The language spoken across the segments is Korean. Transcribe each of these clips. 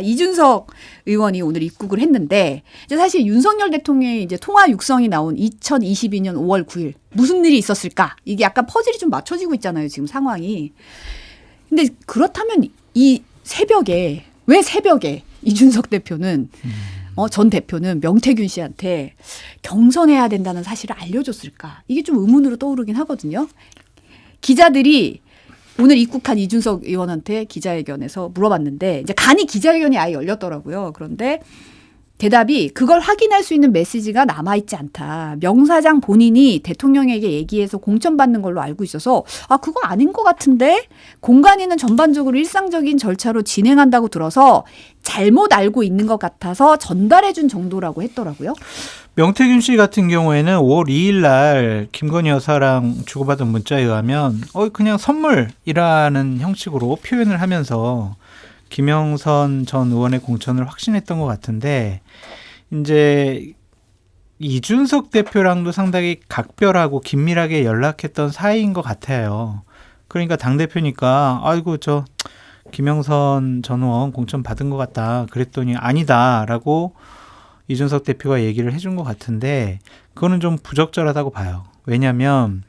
이준석 의원이 오늘 입국을 했는데 이제 사실 윤석열 대통령의 이제 통화 육성이 나온 2022년 5월 9일 무슨 일이 있었을까? 이게 약간 퍼즐이 좀 맞춰지고 있잖아요. 지금 상황이. 근데 그렇다면 이 새벽에 왜 새벽에 이준석 대표는 전 대표는 명태균 씨한테 경선해야 된다는 사실을 알려줬을까? 이게 좀 의문으로 떠오르긴 하거든요. 기자들이 오늘 입국한 이준석 의원한테 기자회견에서 물어봤는데 이제 간이 기자회견이 아예 열렸더라고요. 그런데 대답이 그걸 확인할 수 있는 메시지가 남아있지 않다. 명사장 본인이 대통령에게 얘기해서 공천받는 걸로 알고 있어서 그거 아닌 것 같은데 공간위는 전반적으로 일상적인 절차로 진행한다고 들어서 잘못 알고 있는 것 같아서 전달해 준 정도라고 했더라고요. 명태균 씨 같은 경우에는 5월 2일 날 김건희 여사랑 주고받은 문자에 의하면 그냥 선물이라는 형식으로 표현을 하면서 김영선 전 의원의 공천을 확신했던 것 같은데 이제 이준석 대표랑도 상당히 각별하고 긴밀하게 연락했던 사이인 것 같아요. 그러니까 당대표니까 저 김영선 전 의원 공천 받은 것 같다 그랬더니 아니다라고 이준석 대표가 얘기를 해준 것 같은데 그거는 좀 부적절하다고 봐요. 왜냐하면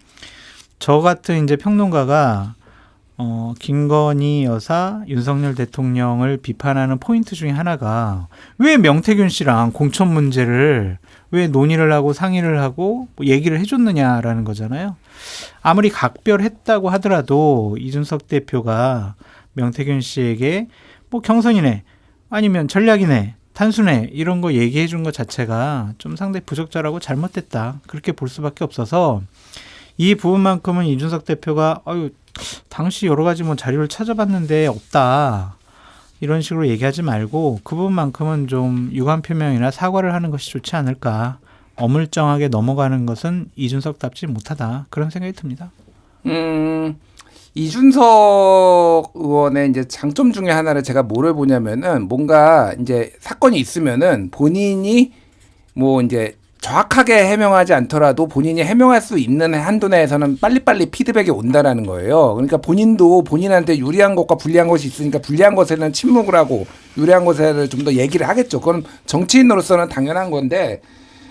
저 같은 이제 평론가가 김건희 여사, 윤석열 대통령을 비판하는 포인트 중에 하나가 왜 명태균 씨랑 공천 문제를 왜 논의를 하고 상의를 하고 얘기를 해줬느냐라는 거잖아요. 아무리 각별했다고 하더라도 이준석 대표가 명태균 씨에게 경선이네 아니면 전략이네 단순해 이런 거 얘기해 준 것 자체가 좀 상당히 부적절하고 잘못됐다. 그렇게 볼 수밖에 없어서 이 부분만큼은 이준석 대표가 당시 여러 가지 자료를 찾아봤는데 없다. 이런 식으로 얘기하지 말고 그 부분만큼은 좀 유감 표명이나 사과를 하는 것이 좋지 않을까. 어물쩡하게 넘어가는 것은 이준석답지 못하다. 그런 생각이 듭니다. 이준석 의원의 이제 장점 중에 하나를 제가 뭐를 보냐면은 뭔가 이제 사건이 있으면은 본인이 이제 정확하게 해명하지 않더라도 본인이 해명할 수 있는 한도 내에서는 빨리빨리 피드백이 온다라는 거예요. 그러니까 본인도 본인한테 유리한 것과 불리한 것이 있으니까 불리한 것에는 침묵을 하고 유리한 것에는 좀 더 얘기를 하겠죠. 그건 정치인으로서는 당연한 건데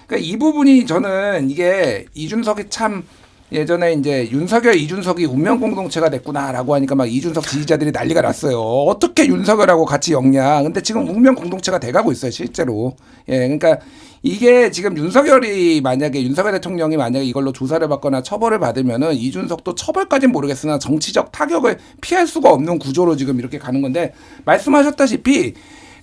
그러니까 이 부분이 저는 이게 이준석이 참 예전에 이제 윤석열, 이준석이 운명 공동체가 됐구나라고 하니까 막 이준석 지지자들이 난리가 났어요. 어떻게 윤석열하고 같이 엮냐. 근데 지금 운명 공동체가 돼가고 있어요, 실제로. 그러니까 이게 지금 윤석열 대통령이 만약에 이걸로 조사를 받거나 처벌을 받으면은 이준석도 처벌까지는 모르겠으나 정치적 타격을 피할 수가 없는 구조로 지금 이렇게 가는 건데 말씀하셨다시피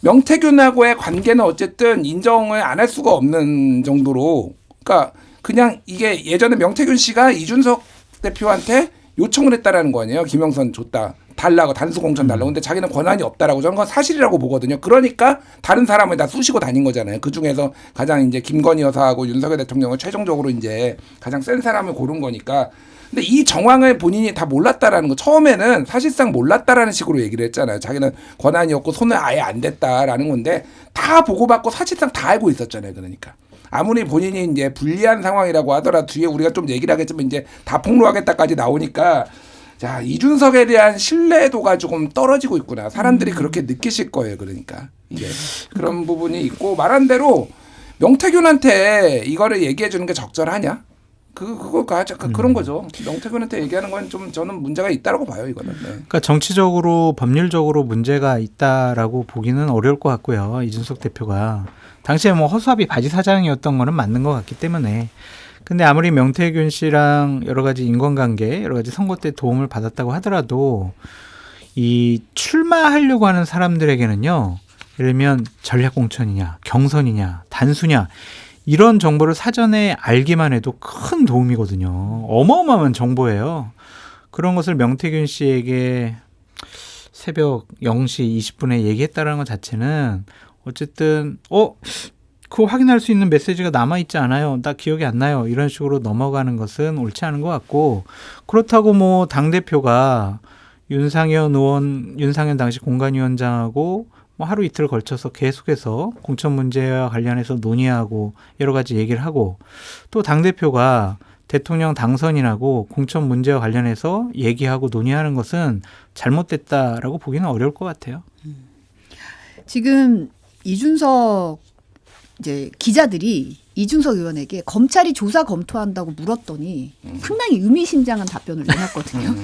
명태균하고의 관계는 어쨌든 인정을 안 할 수가 없는 정도로 그러니까 그냥 이게 예전에 명태균 씨가 이준석 대표한테 요청을 했다라는 거 아니에요. 김영선 줬다. 달라고 단수 공천 달라고. 근데 자기는 권한이 없다라고 저는 건 사실이라고 보거든요. 그러니까 다른 사람을 다 쑤시고 다닌 거잖아요. 그 중에서 가장 이제 김건희 여사하고 윤석열 대통령을 최종적으로 이제 가장 센 사람을 고른 거니까. 근데 이 정황을 본인이 다 몰랐다라는 거 처음에는 사실상 몰랐다라는 식으로 얘기를 했잖아요. 자기는 권한이 없고 손을 아예 안 댔다라는 건데 다 보고받고 사실상 다 알고 있었잖아요. 그러니까. 아무리 본인이 이제 불리한 상황이라고 하더라도 뒤에 우리가 좀 얘기를 하겠지만 이제 다 폭로하겠다까지 나오니까 자, 이준석에 대한 신뢰도가 조금 떨어지고 있구나. 사람들이 그렇게 느끼실 거예요. 그러니까 이게 그런 부분이 있고 말한 대로 명태균한테 이거를 얘기해 주는 게 적절하냐? 그런 거죠. 명태균한테 얘기하는 건 좀 저는 문제가 있다라고 봐요. 이거는. 네. 그러니까 정치적으로 법률적으로 문제가 있다라고 보기는 어려울 것 같고요. 이준석 대표가 당시에 허수아비 바지 사장이었던 거는 맞는 것 같기 때문에. 근데 아무리 명태균 씨랑 여러 가지 인간관계, 여러 가지 선거 때 도움을 받았다고 하더라도 이 출마하려고 하는 사람들에게는요. 예를 들면 전략공천이냐, 경선이냐, 단수냐 이런 정보를 사전에 알기만 해도 큰 도움이거든요. 어마어마한 정보예요. 그런 것을 명태균 씨에게 새벽 0시 20분에 얘기했다는 것 자체는 어쨌든 그거 확인할 수 있는 메시지가 남아있지 않아요. 나 기억이 안 나요. 이런 식으로 넘어가는 것은 옳지 않은 것 같고 그렇다고 당대표가 윤상현 당시 공관위원장하고 하루 이틀 걸쳐서 계속해서 공천 문제와 관련해서 논의하고 여러 가지 얘기를 하고 또 당대표가 대통령 당선인하고 공천 문제와 관련해서 얘기하고 논의하는 것은 잘못됐다라고 보기는 어려울 것 같아요. 지금 이준석 이제 기자들이 이준석 의원에게 검찰이 조사 검토한다고 물었더니 상당히 의미심장한 답변을 내놨거든요.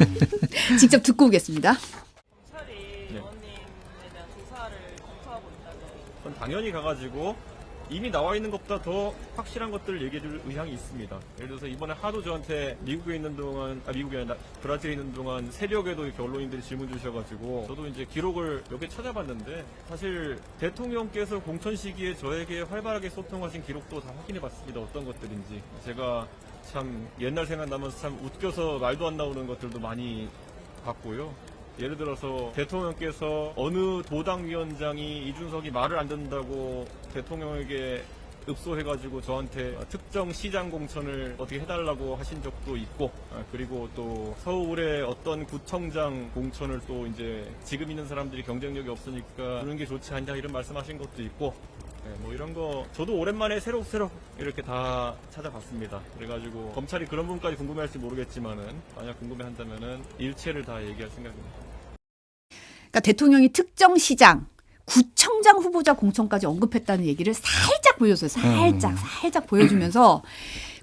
직접 듣고 오겠습니다. 검찰이 의원님에 대한 조사를 검토하고 있다는. 전 당연히 가가지고 이미 나와 있는 것보다 더 확실한 것들을 얘기해줄 의향이 있습니다. 예를 들어서 이번에 하도 저한테 미국에 있는 동안, 미국이 아니라 브라질에 있는 동안 새벽에도 이렇게 언론인들이 질문 주셔가지고 저도 이제 기록을 몇 개 찾아봤는데 사실 대통령께서 공천 시기에 저에게 활발하게 소통하신 기록도 다 확인해봤습니다. 어떤 것들인지. 제가 참 옛날 생각나면서 참 웃겨서 말도 안 나오는 것들도 많이 봤고요. 예를 들어서 대통령께서 어느 도당위원장이 이준석이 말을 안 듣는다고 대통령에게 읍소해가지고 저한테 특정 시장 공천을 어떻게 해달라고 하신 적도 있고, 그리고 또 서울의 어떤 구청장 공천을 또 이제 지금 있는 사람들이 경쟁력이 없으니까 주는 게 좋지 않냐 이런 말씀하신 것도 있고, 뭐 이런 거 저도 오랜만에 새록새록 이렇게 다 찾아봤습니다. 그래가지고 검찰이 그런 부분까지 궁금해할지 모르겠지만은 만약 궁금해한다면은 일체를 다 얘기할 생각입니다. 그러니까 대통령이 특정 시장, 구청장 후보자 공천까지 언급했다는 얘기를 살짝 보여줬어요. 살짝 보여주면서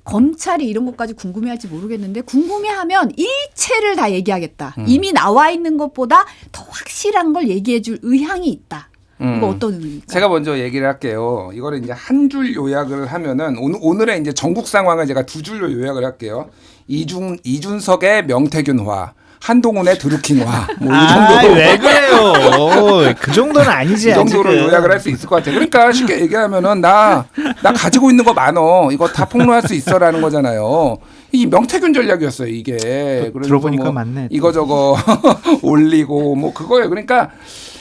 검찰이 이런 것까지 궁금해할지 모르겠는데 궁금해하면 일체를 다 얘기하겠다. 이미 나와 있는 것보다 더 확실한 걸 얘기해줄 의향이 있다. 이거 어떤 의미입니까? 제가 먼저 얘기를 할게요. 이거를 이제 한 줄 요약을 하면은 오늘의 이제 전국 상황을 제가 두 줄로 요약을 할게요. 이준석의 명태균화, 한동훈의 드루킹화, 뭐 이 정도로. 왜 그래요? 그 정도는 아니지. 이 정도로 아직은. 요약을 할 수 있을 것 같아요. 그러니까 쉽게 얘기하면은 나 가지고 있는 거 많어. 이거 다 폭로할 수 있어라는 거잖아요. 이 명태균 전략이었어요, 이게. 그래서 들어보니까 뭐 맞네. 이거저거 올리고 뭐 그거예요. 그러니까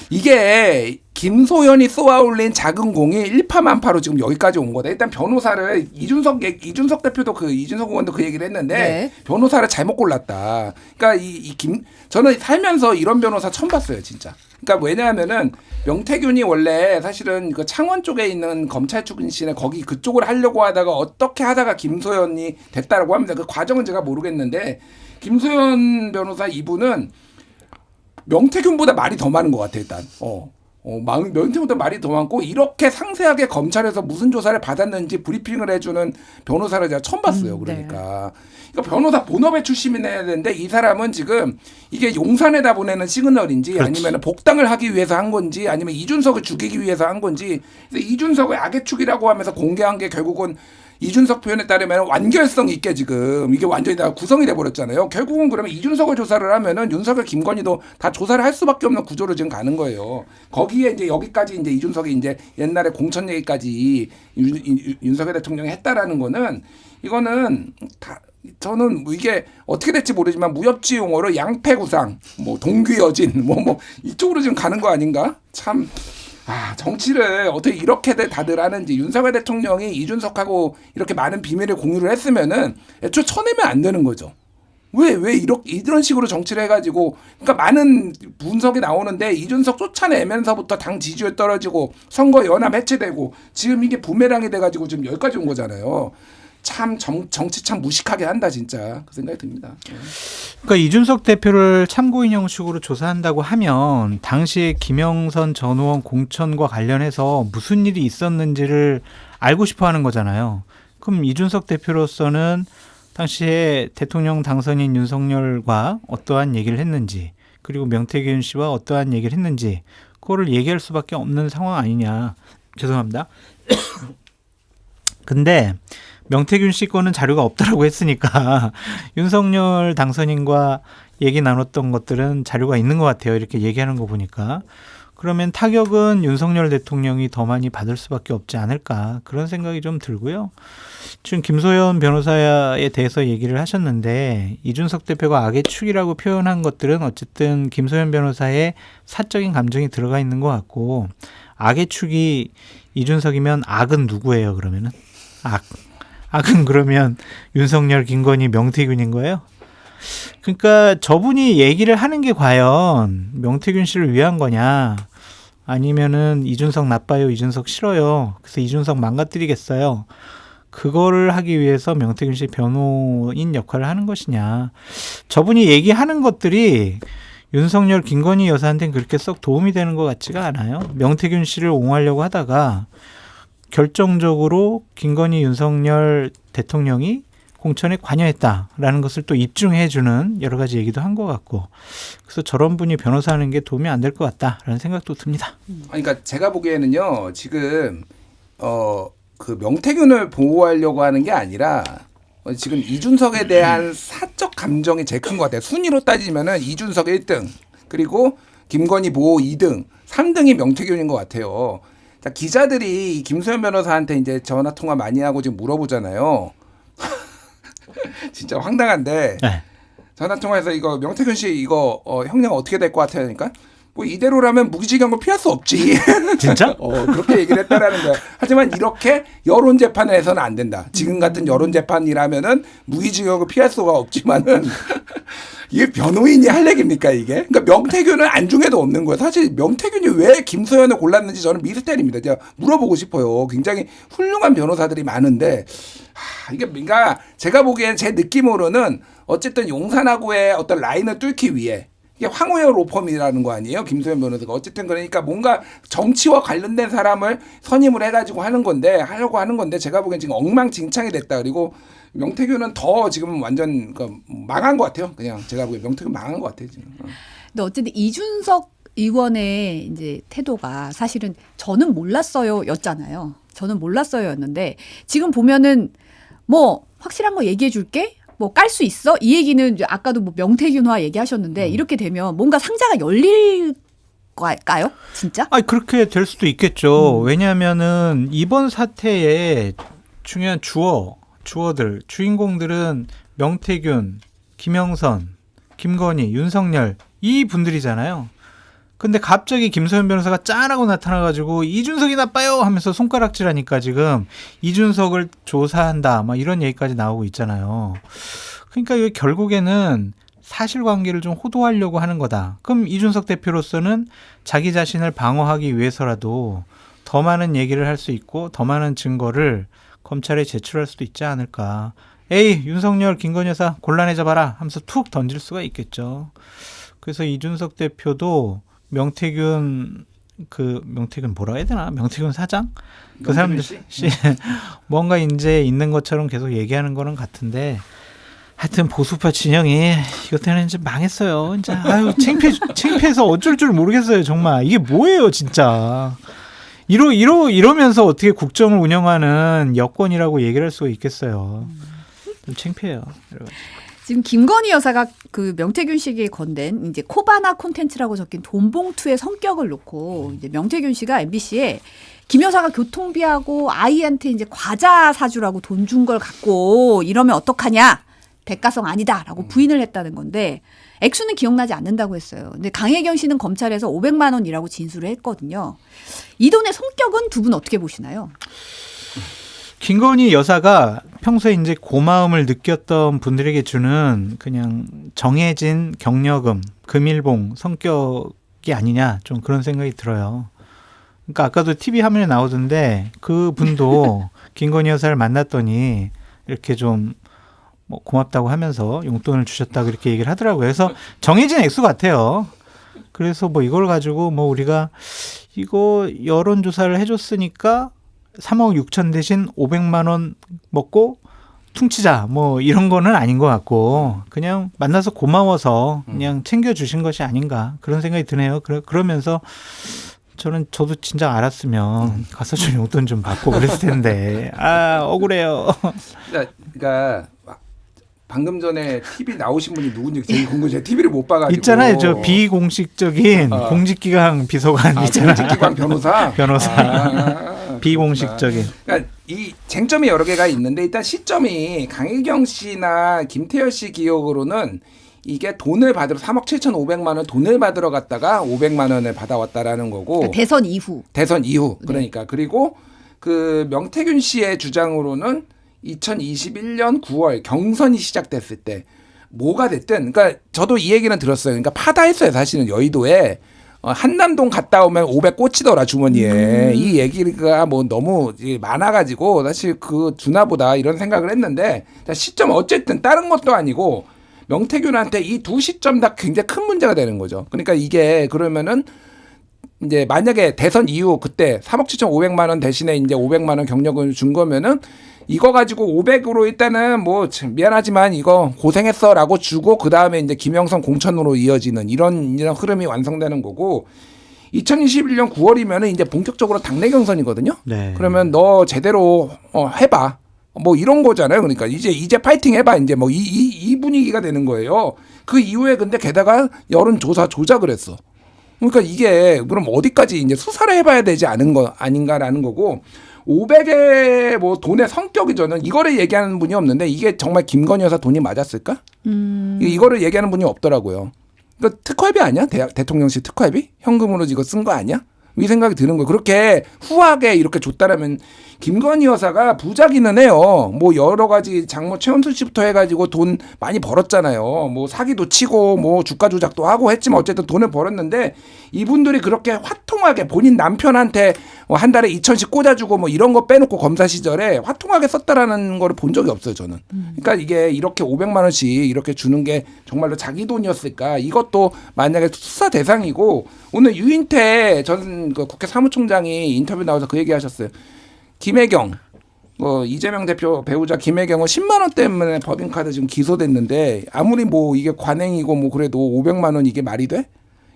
이게 김소연이 쏘아올린 작은 공이 일파만파로 지금 여기까지 온 거다. 일단 변호사를 이준석 대표도 이준석 의원도 그 얘기를 했는데 네. 변호사를 잘못 골랐다. 그러니까 저는 살면서 이런 변호사 처음 봤어요, 진짜. 그러니까 왜냐하면은 명태균이 원래 사실은 그 창원 쪽에 있는 검찰 출신에 거기 그쪽을 하려고 하다가 어떻게 하다가 김소연이 됐다라고 합니다. 그 과정은 제가 모르겠는데 김소연 변호사 이분은 명태균보다 말이 더 많은 것 같아 일단. 명태균보다 말이 더 많고 이렇게 상세하게 검찰에서 무슨 조사를 받았는지 브리핑을 해주는 변호사를 제가 처음 봤어요. 그러니까. 그러니까 변호사 본업에 출신해야 되는데 이 사람은 지금 이게 용산에다 보내는 시그널인지 아니면 복당을 하기 위해서 한 건지 아니면 이준석을 죽이기 위해서 한 건지 그래서 이준석을 악의 축이라고 하면서 공개한 게 결국은 이준석 표현에 따르면 완결성 있게 지금 이게 완전히 다 구성이 돼버렸잖아요. 결국은 그러면 이준석을 조사를 하면은 윤석열, 김건희도 다 조사를 할 수밖에 없는 구조로 지금 가는 거예요. 거기에 이제 여기까지 이제 이준석이 이제 옛날에 공천 얘기까지 윤석열 대통령이 했다라는 거는 이거는 다 저는 뭐 이게 어떻게 될지 모르지만 무협지 용어로 양패구상, 뭐 동귀여진, 뭐 이쪽으로 지금 가는 거 아닌가? 참. 정치를 어떻게 이렇게들 다들 하는지 윤석열 대통령이 이준석하고 이렇게 많은 비밀을 공유를 했으면은 애초에 쳐내면 안 되는 거죠. 왜 이런 식으로 정치를 해가지고 그러니까 많은 분석이 나오는데 이준석 쫓아내면서부터 당 지지율 떨어지고 선거 연합 해체되고 지금 이게 부메랑이 돼가지고 지금 여기까지 온 거잖아요. 참 정치 참 무식하게 한다 진짜 그 생각이 듭니다. 그러니까 이준석 대표를 참고인 형식으로 조사한다고 하면 당시에 김영선 전 의원 공천과 관련해서 무슨 일이 있었는지를 알고 싶어하는 거잖아요. 그럼 이준석 대표로서는 당시에 대통령 당선인 윤석열과 어떠한 얘기를 했는지 그리고 명태균 씨와 어떠한 얘기를 했는지 그거를 얘기할 수밖에 없는 상황 아니냐. 죄송합니다. 근데 명태균 씨 거는 자료가 없다라고 했으니까 윤석열 당선인과 얘기 나눴던 것들은 자료가 있는 것 같아요. 이렇게 얘기하는 거 보니까. 그러면 타격은 윤석열 대통령이 더 많이 받을 수밖에 없지 않을까 그런 생각이 좀 들고요. 지금 김소연 변호사에 대해서 얘기를 하셨는데 이준석 대표가 악의 축이라고 표현한 것들은 어쨌든 김소연 변호사의 사적인 감정이 들어가 있는 것 같고 악의 축이 이준석이면 악은 누구예요 그러면은? 악은 그러면 윤석열, 김건희, 명태균인 거예요? 그러니까 저분이 얘기를 하는 게 과연 명태균 씨를 위한 거냐 아니면은 이준석 나빠요, 이준석 싫어요. 그래서 이준석 망가뜨리겠어요. 그거를 하기 위해서 명태균 씨 변호인 역할을 하는 것이냐. 저분이 얘기하는 것들이 윤석열, 김건희 여사한테는 그렇게 썩 도움이 되는 것 같지가 않아요. 명태균 씨를 옹호하려고 하다가 결정적으로 김건희, 윤석열 대통령이 공천에 관여했다라는 것을 또 입증해주는 여러 가지 얘기도 한 것 같고, 그래서 저런 분이 변호사하는 게 도움이 안 될 것 같다라는 생각도 듭니다. 그러니까 제가 보기에는요, 지금 그 명태균을 보호하려고 하는 게 아니라 지금 이준석에 대한 사적 감정이 제일 큰 것 같아요. 순위로 따지면은 이준석 1등, 그리고 김건희 보호 2등, 3등이 명태균인 것 같아요. 자, 기자들이 이 김소연 변호사한테 이제 전화 통화 많이 하고 지금 물어보잖아요. 진짜 황당한데, 네. 전화 통화해서 이거 명태균 씨 이거 형량 어떻게 될 것 같아요? 그러니까 뭐 이대로라면 무기징역을 피할 수 없지. 진짜? 그렇게 얘기를 했다라는 거야. 하지만 이렇게 여론 재판을 해서는 안 된다. 지금 같은 여론 재판이라면은 무기징역을 피할 수가 없지만은 이게 변호인이 할 얘기입니까 이게? 그러니까 명태균은 안중에도 없는 거예요. 사실 명태균이 왜 김소연을 골랐는지 저는 미스터리입니다. 제가 물어보고 싶어요. 굉장히 훌륭한 변호사들이 많은데 이게 뭔가 제가 보기엔 제 느낌으로는 어쨌든 용산하고의 어떤 라인을 뚫기 위해 이게 황우여 로펌이라는 거 아니에요? 김소연 변호사가. 어쨌든 그러니까 뭔가 정치와 관련된 사람을 선임을 해가지고 하려고 하는 건데 제가 보기엔 지금 엉망진창이 됐다. 그리고 명태균은 더 지금 완전 망한 것 같아요. 그냥 제가 보기엔 명태균 망한 것 같아요. 지금. 근데 어쨌든 이준석 의원의 이제 태도가 사실은 저는 몰랐어요였잖아요. 저는 몰랐어요였는데 지금 보면은 뭐 확실한 거 얘기해 줄게. 뭐 깔 수 있어? 이 얘기는 이제 아까도 뭐 명태균화 얘기하셨는데 이렇게 되면 뭔가 상자가 열릴까요? 진짜? 아, 그렇게 될 수도 있겠죠. 왜냐하면은 이번 사태의 중요한 주어들, 주인공들은 명태균, 김영선, 김건희, 윤석열 이 분들이잖아요. 근데 갑자기 김소연 변호사가 짠하고 나타나가지고 이준석이 나빠요 하면서 손가락질하니까 지금 이준석을 조사한다 막 이런 얘기까지 나오고 있잖아요. 그러니까 이게 결국에는 사실관계를 좀 호도하려고 하는 거다. 그럼 이준석 대표로서는 자기 자신을 방어하기 위해서라도 더 많은 얘기를 할 수 있고 더 많은 증거를 검찰에 제출할 수도 있지 않을까. 에이 윤석열, 김건희 여사 곤란해져봐라 하면서 툭 던질 수가 있겠죠. 그래서 이준석 대표도 명태균 뭐라 해야 되나? 명태균 사장? 그 사람들 씨 뭔가 이제 있는 것처럼 계속 얘기하는 거는 같은데 하여튼 보수파 진영이 이것 때문에 이제 망했어요. 이제 아유 창피해서 어쩔 줄 모르겠어요. 정말 이게 뭐예요, 진짜. 이러면서 어떻게 국정을 운영하는 여권이라고 얘기를 할 수가 있겠어요. 좀 창피해요. 지금 김건희 여사가 그 명태균 씨에게 건넨 이제 코바나 콘텐츠라고 적힌 돈봉투의 성격을 놓고 이제 명태균 씨가 MBC에 김 여사가 교통비하고 아이한테 이제 과자 사주라고 돈 준 걸 갖고 이러면 어떡하냐? 대가성 아니다라고 부인을 했다는 건데 액수는 기억나지 않는다고 했어요. 근데 강혜경 씨는 검찰에서 500만 원이라고 진술을 했거든요. 이 돈의 성격은 두 분 어떻게 보시나요? 김건희 여사가 평소에 이제 고마움을 느꼈던 분들에게 주는 그냥 정해진 격려금, 금일봉 성격이 아니냐 좀 그런 생각이 들어요. 그러니까 아까도 TV 화면에 나오던데 그 분도 김건희 여사를 만났더니 이렇게 좀 뭐 고맙다고 하면서 용돈을 주셨다 그렇게 얘기를 하더라고요. 그래서 정해진 액수 같아요. 그래서 뭐 이걸 가지고 뭐 우리가 이거 여론조사를 해줬으니까 3억 6천 대신 500만 원 먹고 퉁치자 뭐 이런 거는 아닌 것 같고 그냥 만나서 고마워서 그냥 챙겨주신 것이 아닌가 그런 생각이 드네요. 그러면서 저도 진짜 알았으면 가서 좀 용돈 좀 받고 그랬을 텐데 억울해요. 그러니까 방금 전에 TV 나오신 분이 누군지 되게 궁금해요. TV를 못 봐가지고. 있잖아요. 저 비공식적인 공직기강 비서관 있잖아요. 공직기관 변호사. 비공식적인. 그러니까 이 쟁점이 여러 개가 있는데 일단 시점이 강혜경 씨나 김태열 씨 기억으로는 이게 돈을 받으러 3억 7,500만 원 돈을 받으러 갔다가 500만 원을 받아왔다라는 거고. 그러니까 대선 이후. 그러니까 그리고 그 명태균 씨의 주장으로는 2021년 9월 경선이 시작됐을 때 뭐가 됐든 그러니까 저도 이 얘기는 들었어요. 그러니까 파다했어요. 사실은 여의도에 한남동 갔다 오면 500 꽂히더라 주머니에. 이 얘기가 뭐 너무 많아가지고 사실 그 주나보다 이런 생각을 했는데 시점 어쨌든 다른 것도 아니고 명태균한테 이 두 시점 다 굉장히 큰 문제가 되는 거죠. 그러니까 이게 그러면은 이제 만약에 대선 이후 그때 3억 7,500만 원 대신에 이제 500만 원 경력을 준 거면은 이거 가지고 500으로 일단은 뭐 미안하지만 이거 고생했어라고 주고 그 다음에 이제 김영선 공천으로 이어지는 이런 흐름이 완성되는 거고 2021년 9월이면은 이제 본격적으로 당내 경선이거든요. 네. 그러면 너 제대로 해봐. 뭐 이런 거잖아요. 그러니까 이제 파이팅 해봐. 이제 뭐 이 분위기가 되는 거예요. 그 이후에 근데 게다가 여론조사 조작을 했어. 그러니까 이게 그럼 어디까지 이제 수사를 해봐야 되지 않은 거 아닌가라는 거고 500의 뭐 돈의 성격이 저는 이거를 얘기하는 분이 없는데 이게 정말 김건희 여사 돈이 맞았을까? 이거를 얘기하는 분이 없더라고요. 이거 특활비 아니야? 대통령실 특활비? 현금으로 이거 쓴 거 아니야? 이 생각이 드는 거예요. 그렇게 후하게 이렇게 줬다라면 김건희 여사가 부자기는 해요. 뭐 여러 가지 장모 최은순 씨부터 해가지고 돈 많이 벌었잖아요. 뭐 사기도 치고 뭐 주가 조작도 하고 했지만 어쨌든 돈을 벌었는데 이분들이 그렇게 화통하게 본인 남편한테 한 달에 2,000씩 꽂아주고 뭐 이런 거 빼놓고 검사 시절에 화통하게 썼다라는 거를 본 적이 없어요. 저는. 그러니까 이게 이렇게 500만 원씩 이렇게 주는 게 정말로 자기 돈이었을까? 이것도 만약에 수사 대상이고 오늘 유인태 전 그 국회 사무총장이 인터뷰 나와서 그 얘기하셨어요. 김혜경, 이재명 대표 배우자 김혜경은 10만 원 때문에 법인카드 지금 기소됐는데 아무리 뭐 이게 관행이고 뭐 그래도 500만 원 이게 말이 돼?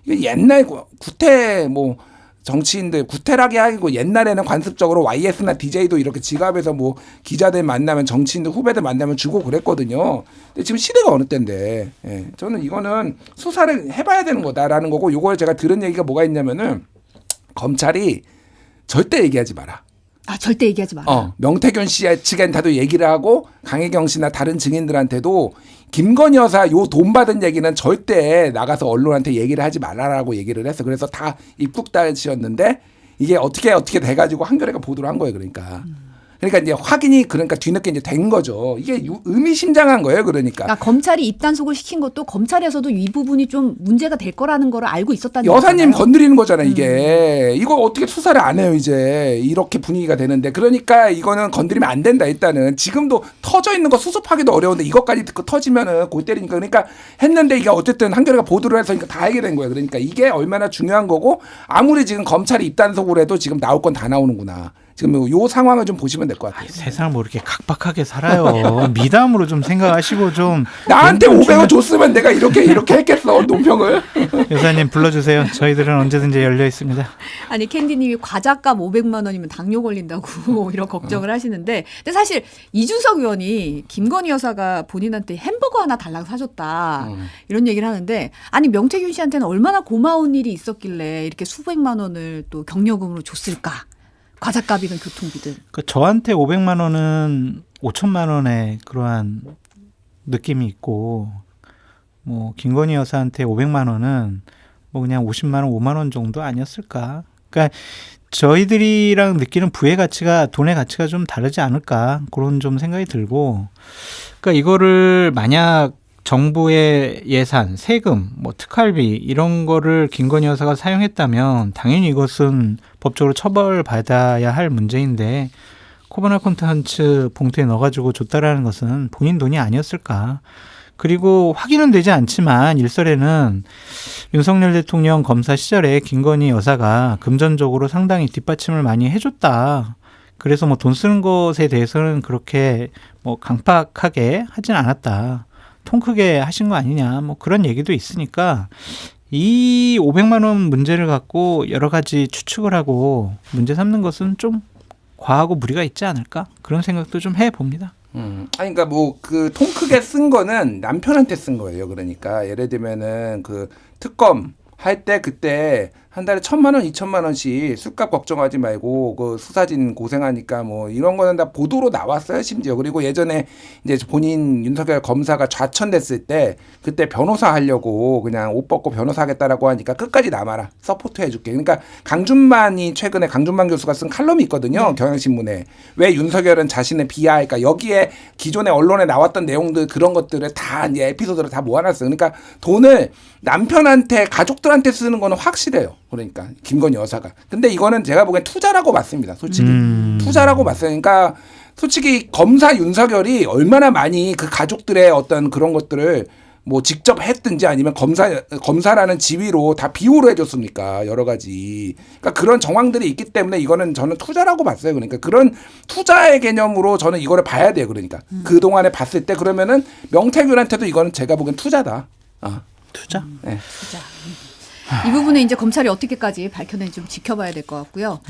이게 옛날 구태 뭐 정치인들 구태라기 하고 옛날에는 관습적으로 YS나 DJ도 이렇게 지갑에서 뭐 기자들 만나면 정치인들 후배들 만나면 주고 그랬거든요. 근데 지금 시대가 어느 때인데 저는 이거는 수사를 해봐야 되는 거다라는 거고 이걸 제가 들은 얘기가 뭐가 있냐면은 검찰이 절대 얘기하지 마라. 아, 절대 얘기하지 마라. 명태균 씨 측에다도 얘기를 하고 강혜경 씨나 다른 증인들한테도 김건희 여사 요 돈 받은 얘기는 절대 나가서 언론한테 얘기를 하지 말라라고 얘기를 했어. 그래서 다 입국다시였는데 이게 어떻게 돼가지고 한겨레가 보도를 한 거예요. 그러니까 이제 확인이 그러니까 뒤늦게 이제 된 거죠. 이게 의미심장한 거예요. 그러니까 검찰이 입단속을 시킨 것도 검찰에서도 이 부분이 좀 문제가 될 거라는 걸 알고 있었다는 여사님 거잖아요. 건드리는 거잖아요. 이게 이거 어떻게 수사를 안 해요. 이제 이렇게 분위기가 되는데 그러니까 이거는 건드리면 안 된다. 일단은 지금도 터져 있는 거 수습하기도 어려운데 이것까지 듣고 터지면은 골 때리니까 그러니까 했는데 이게 어쨌든 한겨레가 보도를 해서 다 알게 된 거예요. 그러니까 이게 얼마나 중요한 거고 아무리 지금 검찰이 입단속을 해도 지금 나올 건 다 나오는구나. 지금 요 상황을 좀 보시면 될 것 같아요. 세상을 뭐 이렇게 각박하게 살아요. 미담으로 좀 생각하시고 좀 나한테 500원 줬으면 내가 이렇게 했겠어. 논평을. 여사님 불러주세요. 저희들은 언제든지 열려 있습니다. 아니 캔디님이 과자값 500만 원이면 당뇨 걸린다고 이런 걱정을 하시는데 근데 사실 이준석 의원이 김건희 여사가 본인한테 햄버거 하나 달라고 사줬다 이런 얘기를 하는데 아니 명태균 씨한테는 얼마나 고마운 일이 있었길래 이렇게 수백만 원을 또 경력금으로 줬을까. 과자값이든 교통비든. 그 저한테 500만 원은 5천만 원의 그러한 느낌이 있고 뭐 김건희 여사한테 500만 원은 뭐 그냥 50만 원, 5만 원 정도 아니었을까? 그러니까 저희들이랑 느끼는 부의 가치가 돈의 가치가 좀 다르지 않을까? 그런 좀 생각이 들고 그러니까 이거를 만약 정부의 예산, 세금, 뭐 특활비 이런 거를 김건희 여사가 사용했다면 당연히 이것은 법적으로 처벌받아야 할 문제인데 코바나 콘텐츠 봉투에 넣어가지고 줬다라는 것은 본인 돈이 아니었을까. 그리고 확인은 되지 않지만 일설에는 윤석열 대통령 검사 시절에 김건희 여사가 금전적으로 상당히 뒷받침을 많이 해줬다. 그래서 뭐 돈 쓰는 것에 대해서는 그렇게 뭐 강팍하게 하진 않았다. 통 크게 하신 거 아니냐 뭐 그런 얘기도 있으니까 이 500만 원 문제를 갖고 여러 가지 추측을 하고 문제 삼는 것은 좀 과하고 무리가 있지 않을까 그런 생각도 좀 해봅니다. 아니 그러니까 뭐 그 통 크게 쓴 거는 남편한테 쓴 거예요. 그러니까 예를 들면은 그 특검 할 때 그때 한 달에 1,000만 원, 2,000만 원씩 술값 걱정하지 말고 그 수사진 고생하니까 뭐 이런 거는 다 보도로 나왔어요. 심지어 그리고 예전에 이제 본인 윤석열 검사가 좌천됐을 때 그때 변호사 하려고 그냥 옷 벗고 변호사 하겠다라고 하니까 끝까지 남아라 서포트 해줄게. 그러니까 강준만이 최근에 강준만 교수가 쓴 칼럼이 있거든요. 경향신문에 왜 윤석열은 자신의 비하할까. 여기에 기존의 언론에 나왔던 내용들 그런 것들을 다 이제 에피소드를 다 모아놨어요. 그러니까 돈을 남편한테 가족들한테 쓰는 거는 확실해요. 그러니까 김건희 여사가. 근데 이거는 제가 보기엔 투자라고 봤습니다. 솔직히. 투자라고 봤어요. 그러니까 솔직히 검사 윤석열이 얼마나 많이 그 가족들의 어떤 그런 것들을 뭐 직접 했든지 아니면 검사라는 지위로 다 비호를 해줬습니까? 여러 가지. 그러니까 그런 정황들이 있기 때문에 이거는 저는 투자라고 봤어요. 그러니까 그런 투자의 개념으로 저는 이거를 봐야 돼요. 그러니까 그 동안에 봤을 때 그러면은 명태균한테도 이거는 제가 보기엔 투자다. 투자? 네. 이 부분은 이제 검찰이 어떻게까지 밝혀내는지 좀 지켜봐야 될 것 같고요.